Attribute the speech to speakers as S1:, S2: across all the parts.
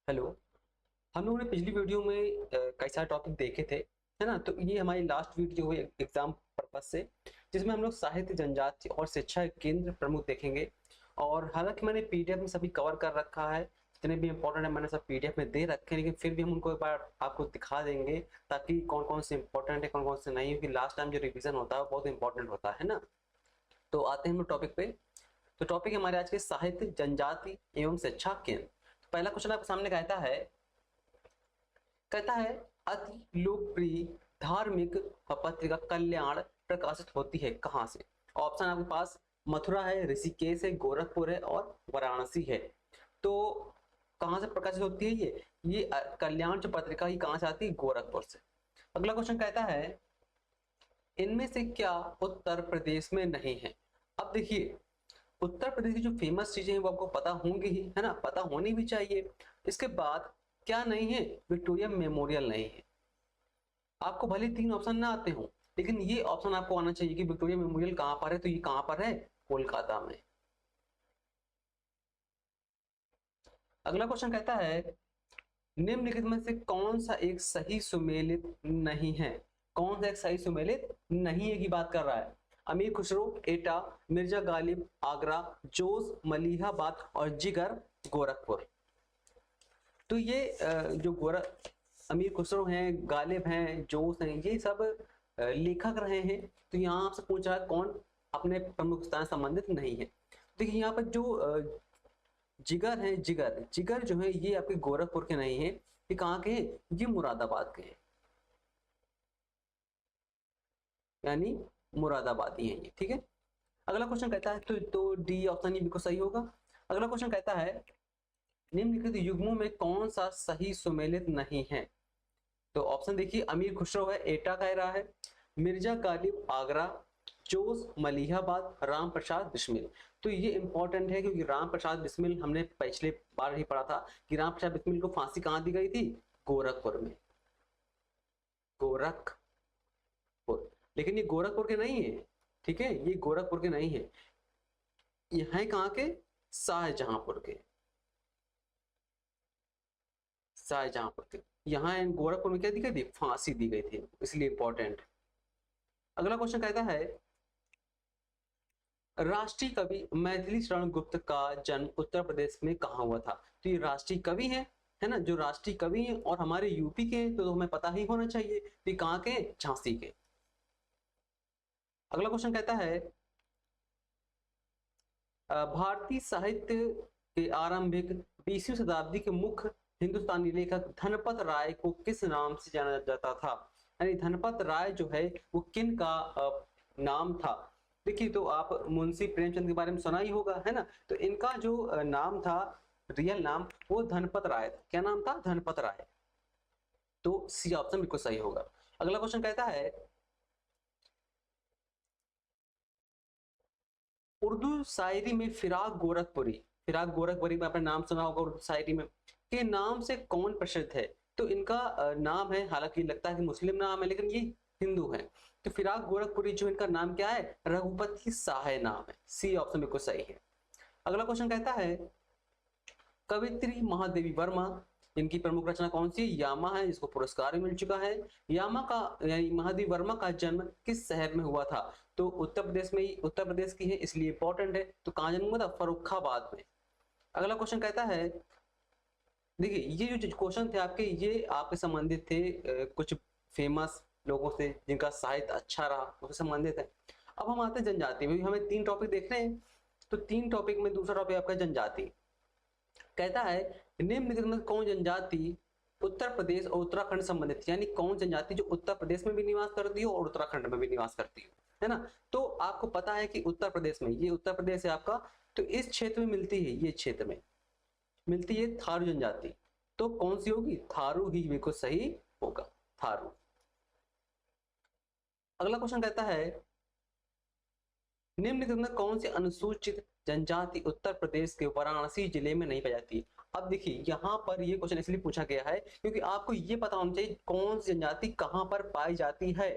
S1: Hello. हम लोगों ने पिछली वीडियो में कई सारे टॉपिक देखे थे, है ना? तो ये हमारी लास्ट वीडियो है एग्जाम पर्पज से, जिसमें हम लोग साहित्य, जनजाति और शिक्षा के केंद्र प्रमुख देखेंगे। और हालांकि मैंने पीडीएफ में सभी कवर कर रखा है, जितने भी इंपॉर्टेंट है मैंने सब पीडीएफ में दे रखे हैं, लेकिन फिर भी हम उनको एक बार आपको दिखा देंगे ताकि कौन कौन से इंपॉर्टेंट है, कौन कौन से नहीं, क्योंकि लास्ट टाइम जो रिविजन होता है वो बहुत इंपॉर्टेंट होता है ना। तो आते हैं हम लोग टॉपिक पे। तो टॉपिक है हमारे आज के साहित्य, जनजाति एवं शिक्षा केंद्र। तो पहला क्वेश्चन आपके सामने कहता है अति लोकप्रिय धार्मिक पत्रिका कल्याण प्रकाशित होती है कहाँ से? ऑप्शन आपके पास मथुरा है, ऋषिकेश है, गोरखपुर है और वाराणसी है। तो कहाँ से प्रकाशित होती है ये कल्याण जो पत्रिका ही कहाँ से आती है? गोरखपुर से। अगला क्वेश्चन कहता है इनमें से क्या उत्तर प्रदेश में नहीं है? अब देखिए, उत्तर प्रदेश की जो फेमस चीजें हैं वो आपको पता होंगी ही, है ना? पता होनी भी चाहिए। इसके बाद क्या नहीं है? विक्टोरिया मेमोरियल नहीं है। आपको भले 3 ऑप्शन ना आते हो, लेकिन ये ऑप्शन आपको आना चाहिए कि विक्टोरिया मेमोरियल कहां पर है। तो ये कहां पर है? कोलकाता में। अगला क्वेश्चन कहता है निम्नलिखित में से कौन सा एक सही सुमेलित नहीं है? कौन सा एक सही सुमेलित नहीं है की बात कर रहा है? अमीर खुसरो, एटा, मिर्जा गालिब, आगरा, जोश, मलिहाबाद और जिगर, गोरखपुर। तो ये जो अमीर खुसरो हैं, गालिब हैं, जोश हैं, ये सब लेखक रहे हैं। तो यहाँ आपसे पूछ रहा है कौन अपने प्रमुख स्थान संबंधित नहीं है। देखिए यहाँ पर जो जिगर है, जिगर जिगर जो है ये आपके गोरखपुर के नहीं है। ये कहाँ के हैं? ये मुरादाबाद के हैं, यानी मुरादाबादी हैं ये। ठीक है। अगला क्वेश्चन कहता है तो डी ऑप्शन ही बिल्कुल सही होगा। अगला क्वेश्चन कहता है निम्नलिखित युग्मों में कौन सा सही सुमेलित नहीं है? तो ऑप्शन देखिए, अमीर खुसरो है, एटा कह रहा है, मिर्जा गालिब आगरा, जोश मलिहाबाद, राम प्रसाद बिस्मिल। तो ये इंपॉर्टेंट है क्योंकि राम प्रसाद बिस्मिल हमने पिछले बार ही पढ़ा था कि राम प्रसाद बिस्मिल को फांसी कहाँ दी गई थी? गोरखपुर में, गोरखपुर। लेकिन ये गोरखपुर के नहीं है, ठीक है? ये गोरखपुर के नहीं है, ये है कहाँ के? शाहजहांपुर के, शाहजहांपुर के। यहाँ गोरखपुर में क्या दी गई थी? फांसी दी गई थी, इसलिए इंपॉर्टेंट। अगला क्वेश्चन कहता है राष्ट्रीय कवि मैथिली शरण गुप्त का जन्म उत्तर प्रदेश में कहाँ हुआ था? तो ये राष्ट्रीय कवि है ना? जो राष्ट्रीय कवि हैं और हमारे यूपी के हैं, तो हमें पता ही होना चाहिए कि कहाँ के? झांसी के। अगला क्वेश्चन कहता है भारतीय साहित्य के आरंभिक 20वीं शताब्दी के मुख्य हिंदुस्तानी लेखक धनपत राय को किस नाम से जाना जाता था? यानी धनपत राय जो है वो किन का नाम था? देखिए, तो आप मुंशी प्रेमचंद के बारे में सुना ही होगा, है ना? तो इनका जो नाम था, रियल नाम, वो धनपत राय था। क्या नाम था? धनपत राय। तो सी ऑप्शन बिल्कुल सही होगा। अगला क्वेश्चन कहता है उर्दू शायरी में फिराक गोरखपुरी में आपने नाम सुना होगा, उर्दू शायरी में के नाम से कौन प्रसिद्ध है? तो इनका नाम है, हालांकि लगता है कि मुस्लिम नाम है लेकिन ये हिंदू है। तो फिराक गोरखपुरी जो इनका नाम क्या है? रघुपति साहे नाम है। सी ऑप्शन बिल्कुल सही है। अगला क्वेश्चन कहता है कवित्री महादेवी वर्मा, इनकी प्रमुख रचना कौन सी है? यामा है, जिसको पुरस्कार भी मिल चुका है। यामा का यानी महादेवी वर्मा का जन्म किस शहर में हुआ था? तो उत्तर प्रदेश में ही, उत्तर प्रदेश की है इसलिए इंपॉर्टेंट है। तो कहां जन्म हुआ था? फर्रुखाबाद में। अगला क्वेश्चन कहता है देखिए, ये जो क्वेश्चन थे आपके, ये आपके संबंधित थे कुछ फेमस लोगों से जिनका साहित्य अच्छा रहा, उससे संबंधित है। अब हम आते हैं जनजाति में। हमें 3 टॉपिक देखने हैं, तो 3 टॉपिक में दूसरा टॉपिक आपका जनजाति। कहता है निम्नलिखित में कौन जनजाति उत्तर प्रदेश और उत्तराखंड संबंधित, यानी कौन जनजाति जो उत्तर प्रदेश में भी निवास करती हो और उत्तराखंड में भी निवास करती हो, है ना? तो आपको पता है कि उत्तर प्रदेश में, ये उत्तर प्रदेश है आपका, तो इस क्षेत्र में मिलती है, ये क्षेत्र में मिलती है थारू जनजाति। तो कौन सी होगी? थारू ही बिल्कुल सही होगा, थारू। अगला क्वेश्चन कहता है निम्नलिखित में कौन सी अनुसूचित जनजाति उत्तर प्रदेश के वाराणसी जिले में नहीं पाई जाती? अब देखिए, यहाँ पर ये क्वेश्चन इसलिए पूछा गया है क्योंकि आपको ये पता होना चाहिए कौन सी जनजाति कहाँ पर पाई जाती है।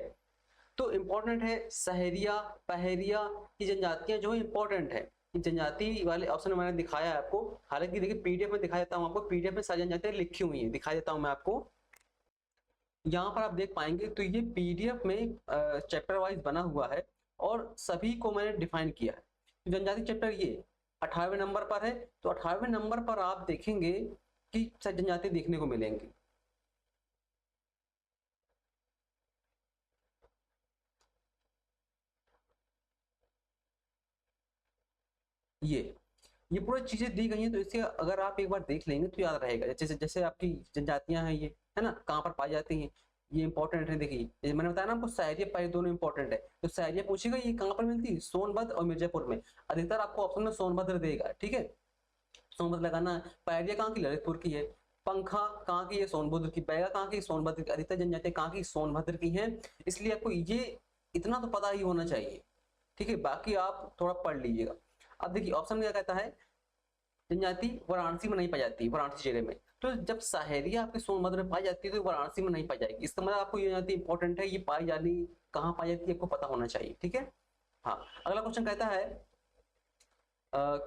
S1: तो इंपॉर्टेंट है सहरिया, पहरिया की जनजातियां जो है इंपॉर्टेंट है। कि जनजाति वाले ऑप्शन मैंने दिखाया है आपको, हालांकि देखिए पीडीएफ में दिखा देता हूँ आपको, पीडीएफ में सारी जनजातियां लिखी हुई हैं, दिखा देता हूँ मैं आपको। यहाँ पर आप देख पाएंगे तो ये पीडीएफ में चैप्टर वाइज बना हुआ है और सभी को मैंने डिफाइन किया है। तो जनजाति चैप्टर ये 18वें नंबर पर है, तो 18वें नंबर पर आप देखेंगे कि जनजाति देखने को मिलेंगी। ये पूरी चीजें दी गई हैं, तो इससे अगर आप एक बार देख लेंगे तो याद रहेगा। जैसे जैसे आपकी जनजातियां हैं ये, है ना, कहाँ पर पाई जाती हैं, ये इंपॉर्टेंट है। देखिए जैसे मैंने बताया ना आपको, सहरिया पाई दोनों इंपॉर्टेंट है। तो सहरिया पूछेगा ये कहाँ पर मिलती है, सोनभद्र और मिर्जापुर में। अधिकतर आपको ऑप्शन में सोनभद्र देगा, ठीक है, सोनभद्र लगाना है। पायरिया कहाँ की, ललितपुर की है। पंखा कहाँ की है, सोनभद्र की। बैगा कहाँ की, सोनभद्र की। अधिकतर जनजातियां कहाँ की, सोनभद्र की हैं। इसलिए आपको ये इतना तो पता ही होना चाहिए, ठीक है, बाकी आप थोड़ा पढ़ लीजिएगा। अब देखिए ऑप्शन में क्या कहता है, जनजाति वाराणसी में नहीं पाई जाती, वाराणसी जिले में। तो जब सहरिया आपके सोनभद्र में पाई जाती है तो वाराणसी में नहीं पाई जाएगी। इसका मतलब आपको ये जनजाति इंपॉर्टेंट है, ये पाई जानी कहाँ पाई जाती है आपको पता होना चाहिए, ठीक है। हाँ, अगला क्वेश्चन कहता है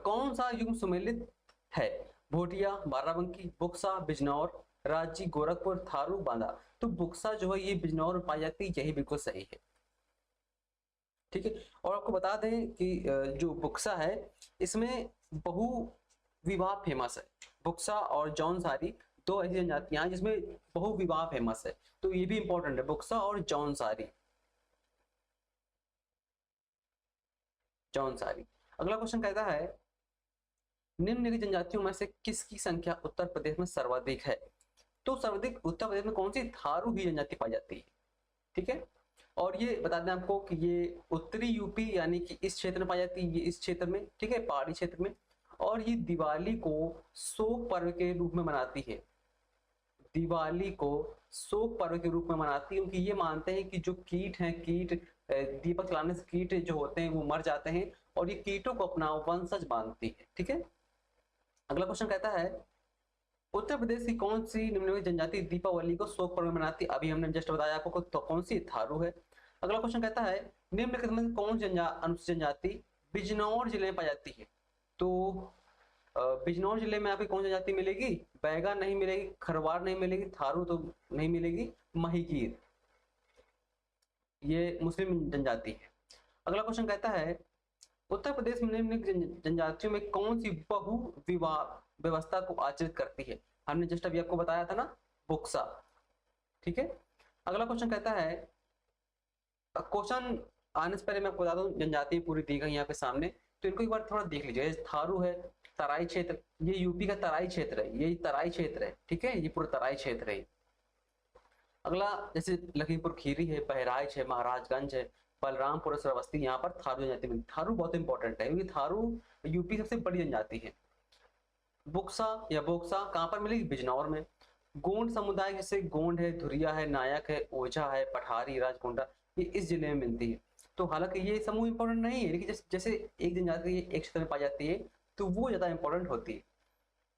S1: कौन सा युग्म सुमेलित है, भोटिया, बाराबंकी, बुक्सा, बिजनौर, रांची, गोरखपुर, थारू, बांदा। तो बुक्सा जो है ये बिजनौर में पाई जाती है, यही बिल्कुल सही है, ठीक है। और आपको बता दें कि जो बुक्सा है इसमें बहु विवाह फेमस है। बुक्सा और जौनसारी दो ऐसी जनजातियां हैं जिसमें बहु विवाह फेमस है, तो ये भी इंपॉर्टेंट है, बुक्सा और जौनसारी। जौनसारी। अगला क्वेश्चन कहता है निम्नलिखित जनजातियों में से किसकी संख्या उत्तर प्रदेश में सर्वाधिक है। तो सर्वाधिक उत्तर प्रदेश में कौन सी, थारू ही जनजाति पाई जाती है, ठीक है। और ये बता दें आपको कि ये उत्तरी यूपी यानी कि इस क्षेत्र में पाई जाती है, ये इस क्षेत्र में, ठीक है, पहाड़ी क्षेत्र में। और ये दिवाली को शोक पर्व के रूप में मनाती है, दिवाली को शोक पर्व के रूप में मनाती है, क्योंकि ये मानते हैं कि जो कीट हैं, कीट दीपक जलाने से कीट जो होते हैं वो मर जाते हैं, और ये कीटों को अपना वंशज मानती है, ठीक है। अगला क्वेश्चन कहता है उत्तर प्रदेश की कौन सी निम्नलिखित जनजाति दीपावली को शोक पर्व में मनाती है। अभी हमने जस्ट बताया आपको तो कौन सी, थारू है। अगला क्वेश्चन कहता है निम्नलिखित में कौन सी अनुसूचित जनजाति बिजनौर जिले में पाई जाती है। तो बिजनौर जिले में आपकी कौन सी जाति मिलेगी, बैगा नहीं मिलेगी, खरवार नहीं मिलेगी, थारू तो नहीं मिलेगी, महिकीर, ये मुस्लिम जनजाति है। अगला क्वेश्चन कहता है उत्तर प्रदेश में निम्नलिखित जनजातियों में कौन सी बहु विवाह व्यवस्था को आचरित करती है। हमने जस्ट अभी आपको बताया था ना, बुक्सा, ठीक है। अगला क्वेश्चन कहता है, क्वेश्चन आने से पहले मैं आपको बता दूं जनजाति पूरी दी गई यहाँ पे सामने, तो इनको एक बार थोड़ा देख लीजिए। थारू है, तराई क्षेत्र, ये यूपी का तराई क्षेत्र है, ये तराई क्षेत्र है, ठीक है, ये पूरा तराई क्षेत्र है। अगला जैसे लखीमपुर खीरी है, बहराइच है, महाराजगंज है, बलरामपुर, श्रावस्ती, यहाँ पर थारू जनजाति मिलती है। थारू बहुत इंपॉर्टेंट है क्योंकि थारू यूपी सबसे बड़ी जनजाति है। बुक्सा या बोक्सा कहाँ पर मिलेगी, बिजनौर में। गोंड समुदाय जैसे गोंड है, धुरिया है, नायक है, ओझा है, पठारी, राजकोंडा, ये इस जिले में मिलती है। तो हालांकि ये समूह इंपॉर्टेंट नहीं है, लेकिन जैसे एक जनजाति एक क्षेत्र में पाई जाती है तो वो ज्यादा इंपॉर्टेंट होती है।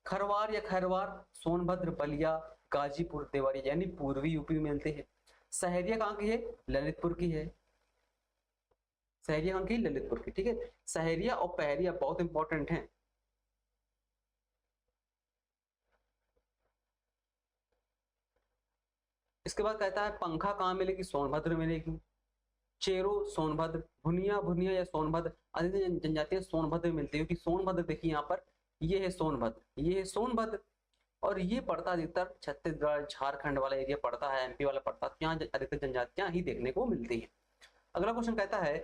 S1: खरवार या खैरवार सोनभद्र, बलिया, गाजीपुर, देवरिया यानी पूर्वी यूपी में मिलते हैं। सहरिया कहाँ की है, ललितपुर की है। सहरिया कहाँ की, ललितपुर की, ठीक है। सहरिया और पहरिया बहुत इंपॉर्टेंट है। इसके बाद कहता है पंखा कहाँ मिलेगी, सोनभद्र मिलेगी। चेरो सोनभद्र, भुनिया भुनिया या सोनभद्र, अधिकतर जनजातियां सोनभद्र में मिलती है, क्योंकि सोनभद्र देखिए यहाँ पर, ये है सोनभद्र, ये है सोनभद्र, और ये पड़ता अधिकतर छत्तीसगढ़ झारखंड वाला एरिया पड़ता है, एमपी वाला पड़ता है, यहाँ अधिकतर जनजातियां ही देखने को मिलती है। अगला क्वेश्चन कहता है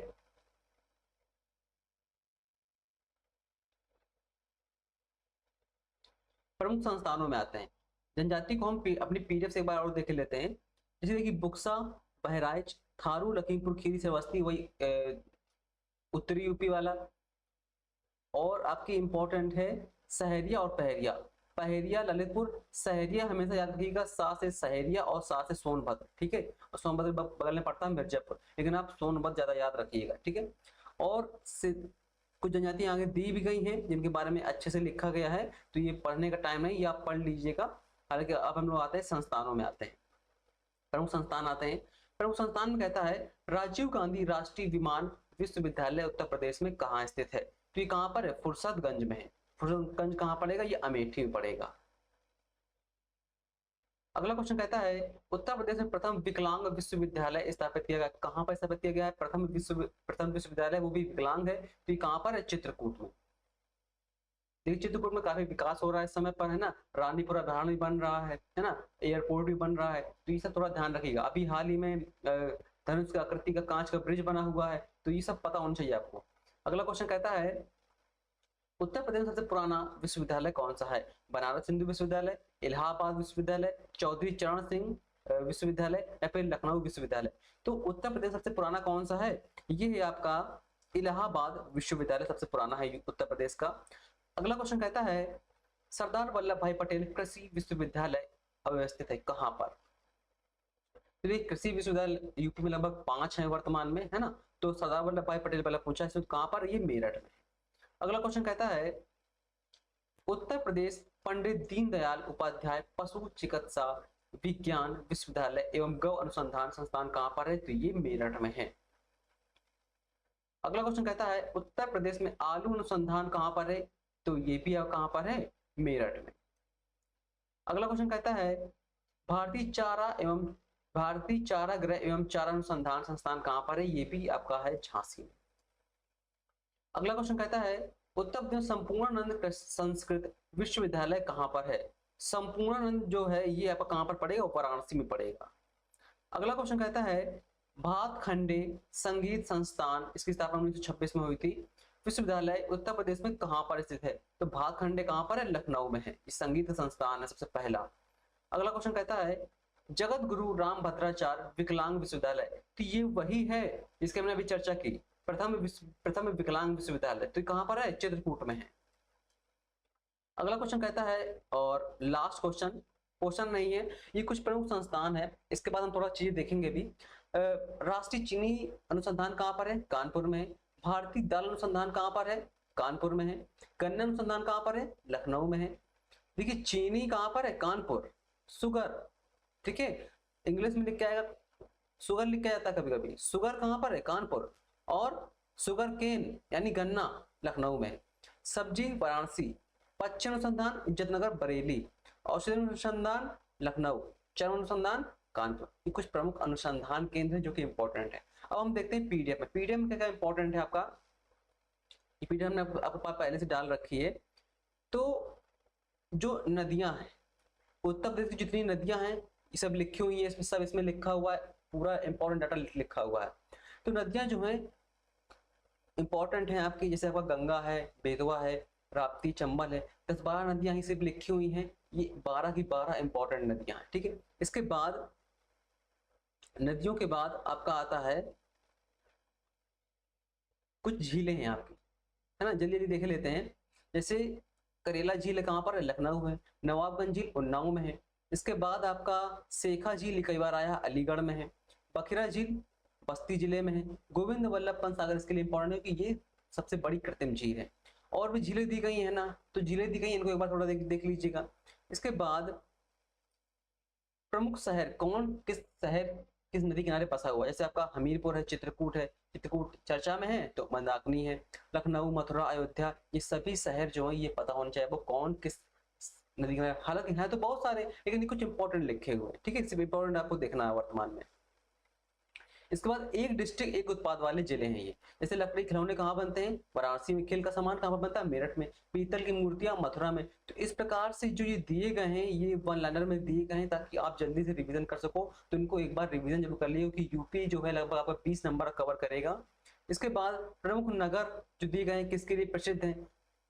S1: प्रमुख संस्थानों में आते हैं। जनजाति को हम अपनी पीडीएफ से एक बार और देख लेते हैं। जैसे देखिए बुक्सा, बहराइच, थारू, लखीमपुर खीरी, श्रावस्ती, वही उत्तरी यूपी वाला। और आपकी इंपॉर्टेंट है सहरिया और पहरिया। पहरिया ललितपुर, सहरिया हमेशा याद रखिएगा सा से सहरिया और सा से सोनभद्र, ठीक है। और सोनभद्र बगल में पड़ता है मिर्जापुर, लेकिन आप सोनभद्र ज्यादा याद रखिएगा, ठीक है। और कुछ जनजातियां आगे दी भी गई हैं जिनके बारे में अच्छे से लिखा गया है, तो ये पढ़ने का टाइम नहीं, ये आप पढ़ लीजिएगा। हालांकि अब हम लोग आते हैं संस्थानों में, आते हैं प्रमुख संस्थान आते हैं। प्रमुख संस्थान में कहता है राजीव गांधी राष्ट्रीय विमान विश्वविद्यालय उत्तर प्रदेश में कहाँ स्थित है। तो ये कहाँ पर है, फुर्सतगंज में है। फुर्सतगंज कहाँ पड़ेगा, ये अमेठी में पड़ेगा। अगला क्वेश्चन कहता है उत्तर प्रदेश में प्रथम विकलांग विश्वविद्यालय स्थापित किया गया, कहाँ पर स्थापित किया गया है, प्रथम विश्वविद्यालय, वो भी विकलांग है, तो ये कहाँ पर है, चित्रकूट में। देखिए चित्रकूट में काफी विकास हो रहा है इस समय पर, है ना, रानीपुरा अभयारण्य भी बन रहा है ना, एयरपोर्ट भी बन रहा है, तो ये सब थोड़ा ध्यान रखिएगा। अभी हाल ही में धनुष का आकृति का कांच का ब्रिज बना हुआ है, तो ये सब पता होना चाहिए आपको। अगला क्वेश्चन कहता है उत्तर प्रदेश में सबसे पुराना विश्वविद्यालय कौन सा है, बनारस हिंदू विश्वविद्यालय, इलाहाबाद विश्वविद्यालय, चौधरी चरण सिंह विश्वविद्यालय, या फिर लखनऊ विश्वविद्यालय। तो उत्तर प्रदेश सबसे पुराना कौन सा है, ये है आपका इलाहाबाद विश्वविद्यालय सबसे पुराना है उत्तर प्रदेश का। अगला क्वेश्चन कहता है सरदार वल्लभ भाई पटेल कृषि विश्वविद्यालय अवस्थित है कहाँ पर, तो ये कृषि विश्वविद्यालय यूपी में लगभग 5 है वर्तमान में, है ना, तो सरदार वल्लभ भाई पटेल वाला पूछा है, कहाँ पर, ये मेरठ में। अगला क्वेश्चन कहता है उत्तर प्रदेश पंडित दीनदयाल उपाध्याय पशु चिकित्सा विज्ञान विश्वविद्यालय एवं गौ अनुसंधान संस्थान कहां पर है, तो ये मेरठ में है। अगला क्वेश्चन कहता है उत्तर प्रदेश में आलू अनुसंधान कहां पर है, तो ये भी कहां पर है, मेरठ में। अगला क्वेश्चन कहता है भारतीय चारागृह एवं चारा अनुसंधान संस्थान कहां पर है, ये भी आपका है झांसी में। अगला क्वेश्चन कहता है उत्तर प्रदेश संपूर्णानंद संस्कृत विश्वविद्यालय कहां पर है, संपूर्णानंद जो है ये आपका कहां पर पड़ेगा, वाराणसी में पड़ेगा। अगला क्वेश्चन कहता है भातखंडे संगीत संस्थान, इसकी स्थापना 1926 में हुई थी, विश्वविद्यालय उत्तर प्रदेश में कहां पर स्थित है, तो भातखंडे कहां पर है, लखनऊ में है, इस संगीत संस्थान है सबसे पहला। अगला क्वेश्चन कहता है जगत गुरु राम भद्राचार्य विकलांग विश्वविद्यालय, तो ये वही है जिसके हमने अभी चर्चा की, प्रथम विकलांग विश्वविद्यालय, तो कहां पर है, चित्रकूट में है। अगला क्वेश्चन कहता है और लास्ट क्वेश्चन नहीं है, ये कुछ प्रमुख संस्थान है, इसके बाद हम थोड़ा चीजें देखेंगे भी। राष्ट्रीय चीनी अनुसंधान कहां पर है, कानपुर में है। भारतीय दाल अनुसंधान कहां पर है, कानपुर में है। गन्ना अनुसंधान कहां पर है, लखनऊ में है। देखिए चीनी कहां पर है, कानपुर। सुगर, ठीक है, इंग्लिश में लिख के आएगा सुगर लिख के जाता है कभी कभी, सुगर कहां पर है, कानपुर, और सुगर केन यानी गन्ना लखनऊ में। सब्जी वाराणसी, पश्चिम अनुसंधान इज्जतनगर बरेली, औषधि अनुसंधान लखनऊ, चर्म अनुसंधान कानपुर। ये कुछ प्रमुख अनुसंधान केंद्र हैं जो कि इंपॉर्टेंट है। अब हम देखते हैं पीडीएफ में, पीडीएफ में क्या क्या इंपॉर्टेंट है आपका, ये पीडीएफ ने आपके पास पहले से डाल रखी है। तो जो नदियां हैं उत्तर प्रदेश की जितनी नदियां हैं ये सब लिखी हुई है, इसमें सब इसमें लिखा हुआ है, पूरा इंपॉर्टेंट डाटा लिखा हुआ है। तो नदियां जो है इंपॉर्टेंट है आपकी, जैसे आपका गंगा है, बेतवा है, राप्ती, चंबल है, 10-12 नदियां ही सिर्फ लिखी हुई हैं, ये 12 की 12 इंपॉर्टेंट नदियां हैं, ठीक है। इसके बाद नदियों के बाद आपका आता है कुछ झीलें हैं आपकी, है ना, जल्दी जल्दी देख लेते हैं। जैसे करेला झील कहाँ पर है, लखनऊ में। नवाबगंज झील उन्नाव में है। इसके बाद आपका सेखा झील कई बार आया, अलीगढ़ में है। बखिरा झील बस्ती जिले में है। गोविंद वल्लभ पंत सागर इसके लिए इंपॉर्टेंट है कि ये सबसे बड़ी कृत्रिम झील है। और भी झीलें दी गई है ना, तो झीलें दी गई, इनको एक बार थोड़ा देख लीजिएगा। इसके बाद प्रमुख शहर कौन, किस शहर किस नदी किनारे बसा हुआ है, जैसे आपका हमीरपुर है, चित्रकूट है, चित्रकूट चर्चा में है तो मंदाकिनी है, लखनऊ, मथुरा, अयोध्या, ये सभी शहर जो है ये पता होना चाहिए वो कौन किस नदी किनारे। हालांकि है तो बहुत सारे, लेकिन कुछ इंपॉर्टेंट लिखे हुए हैं, ठीक है, सिर्फ इंपॉर्टेंट आपको देखना है वर्तमान में। इसके बाद एक डिस्ट्रिक्ट एक उत्पाद वाले जिले हैं ये, जैसे लकड़ी खिलौने कहाँ बनते हैं, वाराणसी में। खेल का सामान कहाँ पर बनता है, मेरठ में। पीतल की मूर्तियां मथुरा में। तो इस प्रकार से जो ये दिए गए हैं ये वन लाइनर में दिए गए हैं ताकि आप जल्दी से रिवीजन कर सको। तो इनको एक बार रिवीजन जरूर कर लियो कि यूपी जो है लगभग आपका 20 नंबर कवर करेगा। इसके बाद प्रमुख नगर जो दिए गए हैं किसके लिए प्रसिद्ध है,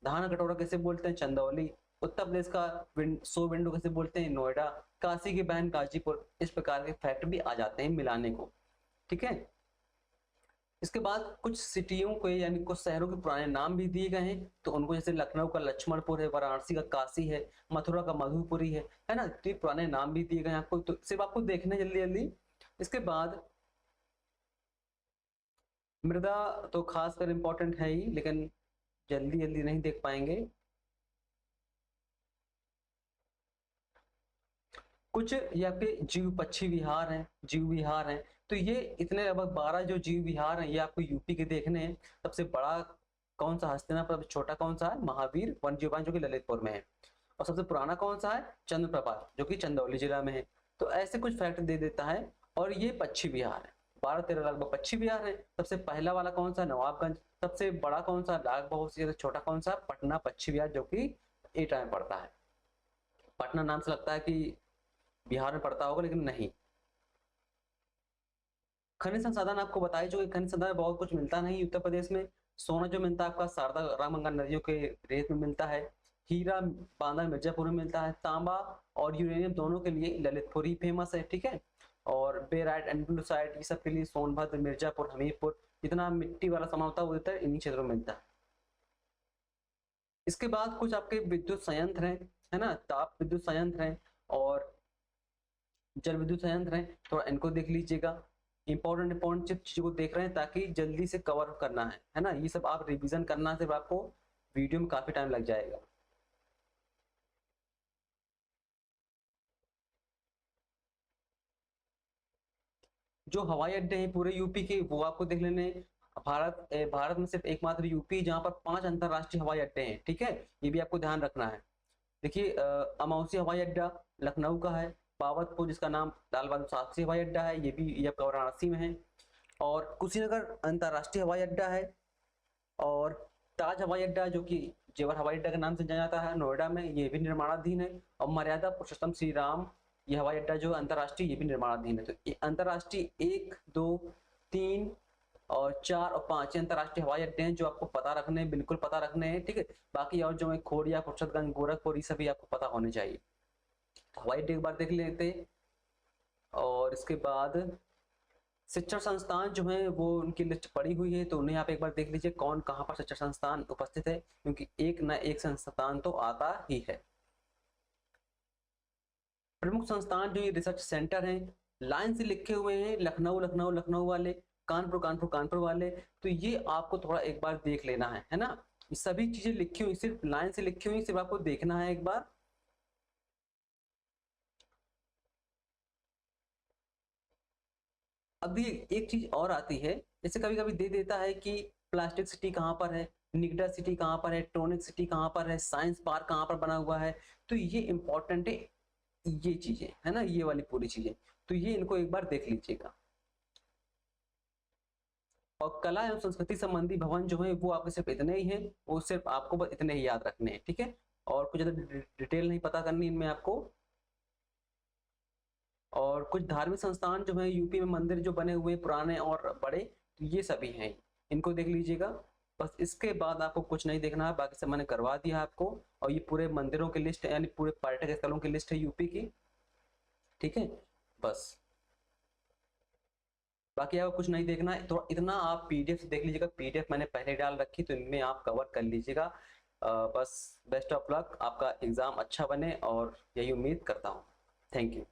S1: धान कटोरा कैसे बोलते हैं, चंदौली। उत्तर प्रदेश का 100 विंडो कैसे बोलते हैं, नोएडा। काशी की बहन गाजीपुर। इस प्रकार के फैक्ट भी आ जाते हैं मिलाने को, ठीक है। इसके बाद कुछ सिटियों को यानी कुछ शहरों के पुराने नाम भी दिए गए हैं, तो उनको जैसे लखनऊ का लक्ष्मणपुर है, वाराणसी का काशी है, मथुरा का मधुपुरी है ना, तो ये पुराने नाम भी दिए गए हैं आपको, तो सिर्फ आपको देखना जल्दी जल्दी। इसके बाद मृदा तो खासकर इंपॉर्टेंट है ही, लेकिन जल्दी जल्दी नहीं देख पाएंगे। कुछ ये आपके जीव पक्षी विहार हैं, जीव विहार हैं, तो ये इतने लगभग 12 जो जीव विहार हैं ये आपको यूपी के देखने हैं। सबसे बड़ा कौन सा हस्तिनापुर छोटा कौन सा है, महावीर वन्यजीवान जो कि ललितपुर में है। और सबसे पुराना कौन सा है, चंद्रप्रभा जो कि चंदौली जिला में है। तो ऐसे कुछ फैक्ट दे देता है। और ये पश्चिम बिहार है, 12-13 लगभग पश्चिम बिहार है। सबसे पहला वाला कौन सा, नवाबगंज। सबसे बड़ा कौन सा, लाख बहादुर। छोटा कौन सा, पटना पश्चिम बिहार जो कि एटा में पड़ता है। पटना नाम से लगता है कि बिहार में पड़ता होगा, लेकिन नहीं। खनिज संसाधन आपको बताए, जो खनिज संसाधन बहुत कुछ मिलता नहीं उत्तर प्रदेश में। सोना जो मिलता है आपका शारदा रामगंगा नदियों के रेत में मिलता है। हीरा बांदा मिर्जापुर में मिलता है। तांबा और यूरेनियम दोनों के लिए ललितपुर ही फेमस है, ठीक है। और बेराइट एंडोसाइट ये सब के लिए सोनभद्र, मिर्जापुर, हमीरपुर, जितना मिट्टी वाला सामान होता है वो इधर इन्हीं क्षेत्रों में मिलता है। इसके बाद कुछ आपके विद्युत संयंत्र हैं, है ना, ताप विद्युत संयंत्र हैं और जल विद्युत संयंत्र हैं। थोड़ा इनको देख लीजिएगा। इंपॉर्टेंट चीजों को देख रहे हैं ताकि जल्दी से कवर करना है ना। ये सब आप रिवीजन करना, सिर्फ आपको वीडियो में काफी टाइम लग जाएगा। जो हवाई अड्डे हैं पूरे यूपी के, वो आपको देख लेने। भारत में सिर्फ एकमात्र यूपी जहां पर 5 अंतरराष्ट्रीय हवाई अड्डे हैं, ठीक है। ये भी आपको ध्यान रखना है। देखिए, अमावसी हवाई अड्डा लखनऊ का है। पावतपुर जिसका नाम लाल बहादुर शास्त्री हवाई अड्डा है, ये भी ये आपका वाराणसी में है। और कुशीनगर अंतरराष्ट्रीय हवाई अड्डा है। और ताज हवाई अड्डा जो कि जेवर हवाई अड्डा के नाम से जाना जाता है, नोएडा में, ये भी निर्माणाधीन है। और मर्यादा पुरुषोत्तम श्री राम ये हवाई अड्डा जो अंतरराष्ट्रीय, ये भी निर्माणाधीन है। तो अंतरराष्ट्रीय 1, 2, 3 और 4 और 5 अंतरराष्ट्रीय हवाई अड्डे हैं जो आपको पता रखने हैं, बिल्कुल पता रखने हैं, ठीक है। बाकी और जो है खोड़िया, फुर्सतगंज, गोरखपुर, ये सभी आपको पता होने चाहिए। हवाई अड्डे एक बार देख लेते। और इसके बाद शिक्षण संस्थान जो है वो उनकी लिस्ट पड़ी हुई है, तो उन्हें आप एक बार देख लीजिए कौन कहाँ पर शिक्षण संस्थान उपस्थित है, क्योंकि एक न एक संस्थान तो आता ही है। प्रमुख संस्थान जो ये रिसर्च सेंटर हैं लाइन से लिखे हुए हैं, लखनऊ लखनऊ लखनऊ वाले, कानपुर कानपुर कानपुर वाले। तो ये आपको थोड़ा एक बार देख लेना है ना। ये सभी चीजें लिखी हुई, सिर्फ लाइन से लिखी हुई, सिर्फ आपको देखना है एक बार। अभी एक चीज और आती है, जैसे कभी कभी दे देता है कि प्लास्टिक सिटी कहाँ पर है, निगडा सिटी कहाँ पर है, ट्रोनिक सिटी कहाँ पर है, साइंस पार्क कहाँ पर बना हुआ है। तो ये इंपॉर्टेंट है, ये चीजें है ना, ये वाली पूरी चीजें। तो ये इनको एक बार देख लीजिएगा। और कला एवं संस्कृति संबंधी भवन जो है वो आपके सिर्फ इतने ही हैं, वो सिर्फ आपको बस इतने ही याद रखने हैं, ठीक है। और कुछ ज्यादा डिटेल नहीं पता करनी इनमें आपको। और कुछ धार्मिक संस्थान जो है यूपी में, मंदिर जो बने हुए पुराने और बड़े, तो ये सभी हैं, इनको देख लीजिएगा। बस इसके बाद आपको कुछ नहीं देखना है, बाकी सब मैंने करवा दिया आपको। और ये पूरे मंदिरों की लिस्ट है, यानी पूरे पर्यटक स्थलों की लिस्ट है यूपी की, ठीक है। बस बाकी आपको कुछ नहीं देखना है, तो इतना आप पीडीएफ देख लीजिएगा। पीडीएफ मैंने पहले डाल रखी, तो इनमें आप कवर कर लीजिएगा। बस बेस्ट ऑफ लक, आपका एग्जाम अच्छा बने और यही उम्मीद करता हूँ। Thank you.